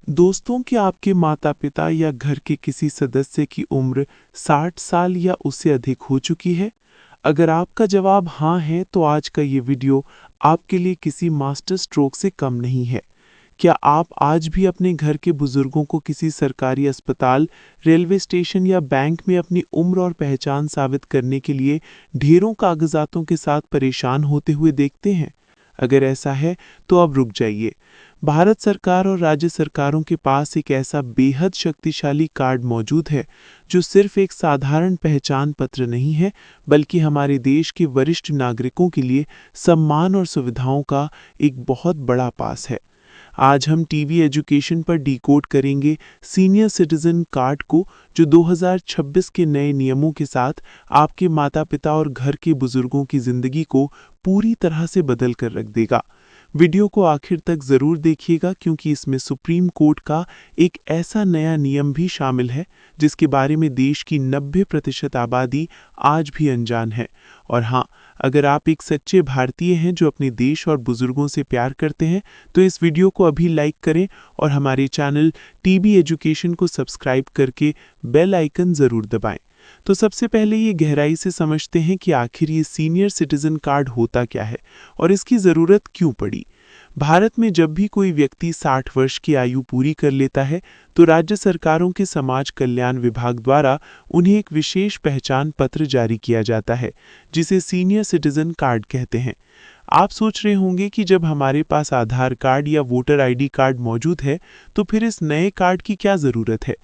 दोस्तों, क्या आपके माता-पिता या घर के किसी सदस्य की उम्र 60 साल या उससे अधिक हो चुकी है? अगर आपका जवाब हाँ है, तो आज का ये वीडियो आपके लिए किसी मास्टर स्ट्रोक से कम नहीं है। क्या आप आज भी अपने घर के बुजुर्गों को किसी सरकारी अस्पताल, रेलवे स्टेशन या बैंक में अपनी उम्र और पहचान साबित करने के लिए ढेरों कागजातों के साथ परेशान होते हुए देखते हैं? अगर ऐसा है, तो अब रुक जाइए। भारत सरकार और राज्य सरकारों के पास एक ऐसा बेहद शक्तिशाली कार्ड मौजूद है, जो सिर्फ एक साधारण पहचान पत्र नहीं है, बल्कि हमारे देश के वरिष्ठ नागरिकों के लिए सम्मान और सुविधाओं का एक बहुत बड़ा पास है। आज हम टीवी एजुकेशन पर डिकोड करेंगे सीनियर सिटीजन कार्ड को, जो 2026 के नए नियमों के साथ आपके माता-पिता और घर के बुजुर्गों की जिंदगी को पूरी तरह से बदल कर रख देगा। वीडियो को आखिर तक जरूर देखिएगा, क्योंकि इसमें सुप्रीम कोर्ट का एक ऐसा नया नियम भी शामिल है जिसके बारे में देश की 90% आबादी आज भी अनजान है। और हाँ, अगर आप एक सच्चे भारतीय हैं जो अपने देश और बुजुर्गों से प्यार करते हैं, तो इस वीडियो को अभी लाइक करें और हमारे चैनल टीबी एजुकेशन को सब्सक्राइब करके बेल आइकन जरूर दबाएं। तो सबसे पहले ये गहराई से समझते हैं कि आखिर ये सीनियर सिटीजन कार्ड होता क्या है और इसकी ज़रूरत क्यों पड़ी। भारत में जब भी कोई व्यक्ति 60 वर्ष की आयु पूरी कर लेता है, तो राज्य सरकारों के समाज कल्याण विभाग द्वारा उन्हें एक विशेष पहचान पत्र जारी किया जाता है, जिसे सीनियर सिटीजन कार्ड कहते हैं। आप सोच रहे होंगे कि जब हमारे पास आधार कार्ड या वोटर आईडी कार्ड मौजूद है, तो फिर इस नए कार्ड की क्या ज़रूरत है?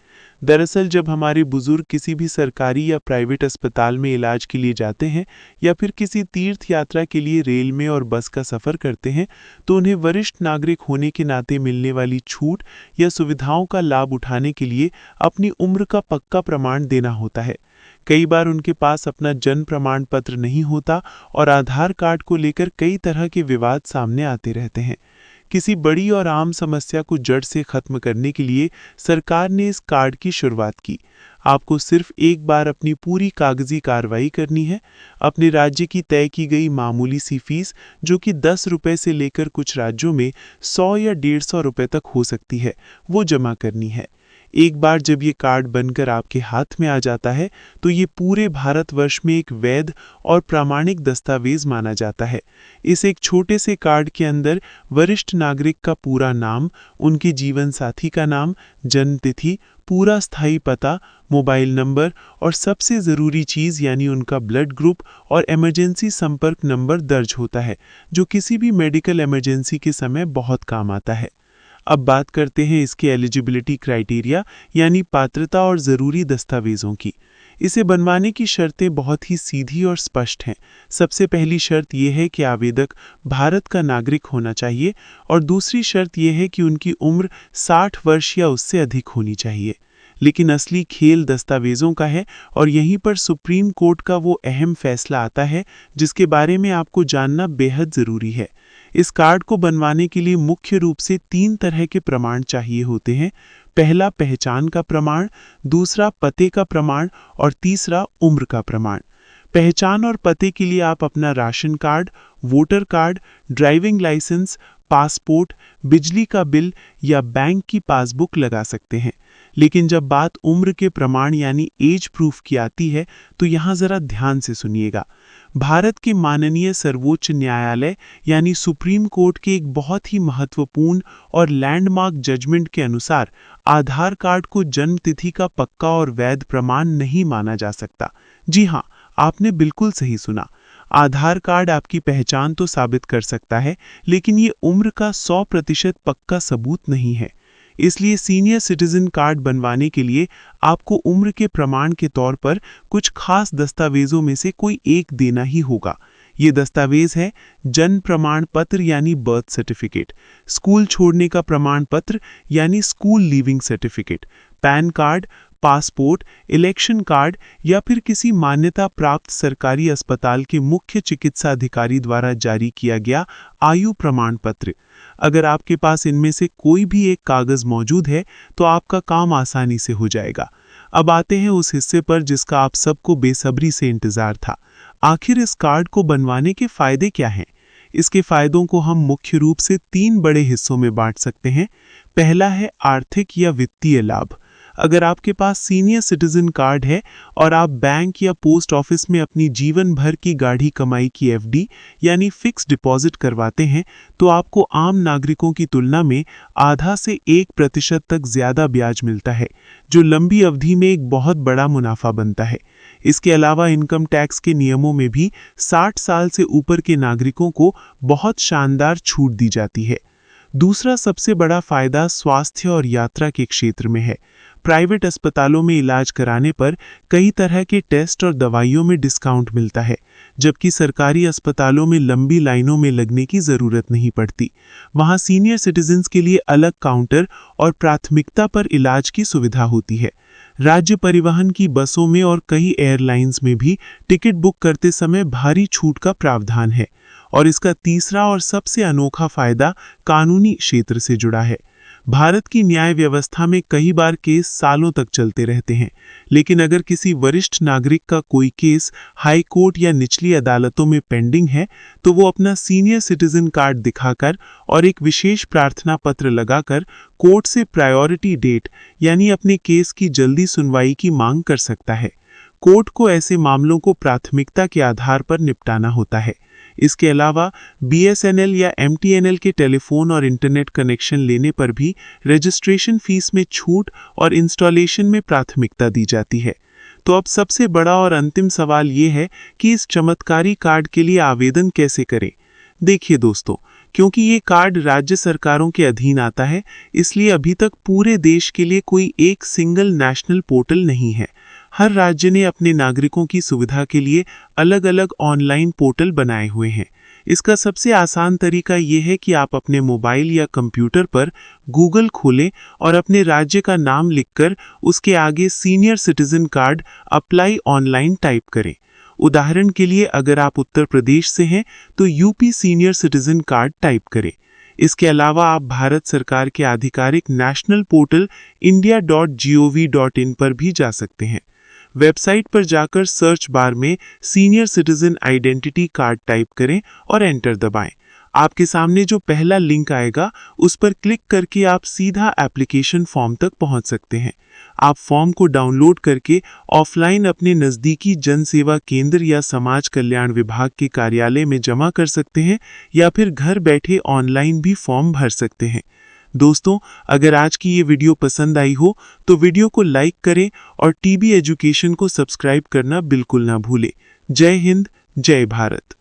दरअसल जब हमारे बुजुर्ग किसी भी सरकारी या प्राइवेट अस्पताल में इलाज के लिए जाते हैं या फिर किसी तीर्थ यात्रा के लिए रेल में और बस का सफ़र करते हैं, तो उन्हें वरिष्ठ नागरिक होने के नाते मिलने वाली छूट या सुविधाओं का लाभ उठाने के लिए अपनी उम्र का पक्का प्रमाण देना होता है। कई बार उनके पास अपना जन्म प्रमाण पत्र नहीं होता और आधार कार्ड को लेकर कई तरह के विवाद सामने आते रहते हैं। किसी बड़ी और आम समस्या को जड़ से खत्म करने के लिए सरकार ने इस कार्ड की शुरुआत की। आपको सिर्फ एक बार अपनी पूरी कागजी कार्रवाई करनी है। अपने राज्य की तय की गई मामूली सी फीस, जो कि 10 रुपये से लेकर कुछ राज्यों में 100 या 150 रुपये तक हो सकती है, वो जमा करनी है। एक बार जब ये कार्ड बनकर आपके हाथ में आ जाता है, तो ये पूरे भारतवर्ष में एक वैध और प्रामाणिक दस्तावेज माना जाता है। इस एक छोटे से कार्ड के अंदर वरिष्ठ नागरिक का पूरा नाम, उनके जीवन साथी का नाम, जन्म तिथि, पूरा स्थायी पता, मोबाइल नंबर और सबसे ज़रूरी चीज़ यानी उनका ब्लड ग्रुप और इमरजेंसी संपर्क नंबर दर्ज होता है, जो किसी भी मेडिकल इमरजेंसी के समय बहुत काम आता है। अब बात करते हैं इसके एलिजिबिलिटी क्राइटेरिया यानी पात्रता और ज़रूरी दस्तावेज़ों की। इसे बनवाने की शर्तें बहुत ही सीधी और स्पष्ट हैं। सबसे पहली शर्त यह है कि आवेदक भारत का नागरिक होना चाहिए और दूसरी शर्त यह है कि उनकी उम्र 60 वर्ष या उससे अधिक होनी चाहिए। लेकिन असली खेल दस्तावेज़ों का है और यहीं पर सुप्रीम कोर्ट का वो अहम फैसला आता है जिसके बारे में आपको जानना बेहद ज़रूरी है। इस कार्ड को बनवाने के लिए मुख्य रूप से 3 तरह के प्रमाण चाहिए होते हैं। पहला पहचान का प्रमाण, दूसरा पते का प्रमाण और तीसरा उम्र का प्रमाण। पहचान और पते के लिए आप अपना ration card, voter card, driving licence, passport, बिजली का बिल या बैंक की पासबुक लगा सकते हैं। लेकिन जब बात उम्र के प्रमाण यानी एज प्रूफ की आती है, तो यहाँ ज़रा ध्यान से सुनिएगा। भारत के माननीय सर्वोच्च न्यायालय यानी सुप्रीम कोर्ट के एक बहुत ही महत्वपूर्ण और लैंडमार्क जजमेंट के अनुसार आधार कार्ड को जन्म तिथि का पक्का और वैध प्रमाण नहीं माना जा सकता। जी हाँ, आपने बिल्कुल सही सुना। आधार कार्ड आपकी पहचान तो साबित कर सकता है, लेकिन ये उम्र का 100% पक्का सबूत नहीं है। इसलिए सीनियर सिटीजन कार्ड बनवाने के लिए आपको उम्र के प्रमाण के तौर पर कुछ खास दस्तावेजों में से कोई एक देना ही होगा। ये दस्तावेज है जन्म प्रमाण पत्र यानी बर्थ सर्टिफिकेट, स्कूल छोड़ने का प्रमाण पत्र यानी school leaving certificate, pan card, passport, election card या फिर किसी मान्यता प्राप्त सरकारी अस्पताल के मुख्य चिकित्सा अधिकारी द्वारा जारी किया गया आयु प्रमाण पत्र। अगर आपके पास इनमें से कोई भी एक कागज़ मौजूद है, तो आपका काम आसानी से हो जाएगा। अब आते हैं उस हिस्से पर जिसका आप सबको बेसब्री से इंतज़ार था। आखिर इस कार्ड को बनवाने के फ़ायदे क्या हैं? इसके फ़ायदों को हम मुख्य रूप से 3 बड़े हिस्सों में बांट सकते हैं। पहला है आर्थिक या वित्तीय लाभ। अगर आपके पास सीनियर सिटीजन कार्ड है और आप बैंक या पोस्ट ऑफिस में अपनी जीवन भर की गाढ़ी कमाई की एफडी यानी फिक्स डिपॉजिट करवाते हैं, तो आपको आम नागरिकों की तुलना में आधा से 1% तक ज्यादा ब्याज मिलता है, जो लंबी अवधि में एक बहुत बड़ा मुनाफा बनता है। इसके अलावा इनकम टैक्स के नियमों में भी 60 साल से ऊपर के नागरिकों को बहुत शानदार छूट दी जाती है। दूसरा सबसे बड़ा फायदा स्वास्थ्य और यात्रा के क्षेत्र में है। प्राइवेट अस्पतालों में इलाज कराने पर कई तरह के टेस्ट और दवाइयों में डिस्काउंट मिलता है, जबकि सरकारी अस्पतालों में लंबी लाइनों में लगने की ज़रूरत नहीं पड़ती। वहाँ सीनियर सिटीजन्स के लिए अलग काउंटर और प्राथमिकता पर इलाज की सुविधा होती है। राज्य परिवहन की बसों में और कई एयरलाइंस में भी टिकट बुक करते समय भारी छूट का प्रावधान है। और इसका तीसरा और सबसे अनोखा फायदा कानूनी क्षेत्र से जुड़ा है। भारत की न्याय व्यवस्था में कई बार केस सालों तक चलते रहते हैं, लेकिन अगर किसी वरिष्ठ नागरिक का कोई केस हाई कोर्ट या निचली अदालतों में पेंडिंग है, तो वो अपना सीनियर सिटीजन कार्ड दिखाकर और एक विशेष प्रार्थना पत्र लगाकर कोर्ट से प्रायोरिटी डेट यानी अपने केस की जल्दी सुनवाई की मांग कर सकता है। कोर्ट को ऐसे मामलों को प्राथमिकता के आधार पर निपटाना होता है। इसके अलावा BSNL या MTNL के टेलीफोन और इंटरनेट कनेक्शन लेने पर भी रजिस्ट्रेशन फीस में छूट और इंस्टॉलेशन में प्राथमिकता दी जाती है। तो अब सबसे बड़ा और अंतिम सवाल ये है कि इस चमत्कारी कार्ड के लिए आवेदन कैसे करें। देखिए दोस्तों, क्योंकि ये कार्ड राज्य सरकारों के अधीन आता है, इसलिए अभी तक पूरे देश के लिए कोई एक सिंगल नेशनल पोर्टल नहीं है। हर राज्य ने अपने नागरिकों की सुविधा के लिए अलग अलग ऑनलाइन पोर्टल बनाए हुए हैं। इसका सबसे आसान तरीका यह है कि आप अपने मोबाइल या कंप्यूटर पर गूगल खोलें और अपने राज्य का नाम लिखकर उसके आगे senior citizen card apply online type करें। उदाहरण के लिए अगर आप उत्तर प्रदेश से हैं तो UP senior citizen card type करें। इसके अलावा आप भारत सरकार के आधिकारिक नेशनल पोर्टल india.gov.in पर भी जा सकते हैं। वेबसाइट पर जाकर सर्च बार में senior citizen identity card type करें और एंटर दबाएं। आपके सामने जो पहला लिंक आएगा उस पर क्लिक करके आप सीधा एप्लीकेशन फॉर्म तक पहुंच सकते हैं। आप फॉर्म को डाउनलोड करके ऑफलाइन अपने नज़दीकी जन सेवा केंद्र या समाज कल्याण विभाग के कार्यालय में जमा कर सकते हैं या फिर घर बैठे ऑनलाइन भी फॉर्म भर सकते हैं। दोस्तों, अगर आज की ये वीडियो पसंद आई हो तो वीडियो को लाइक करें और TB एजुकेशन को सब्सक्राइब करना बिल्कुल ना भूलें। जय हिंद, जय भारत।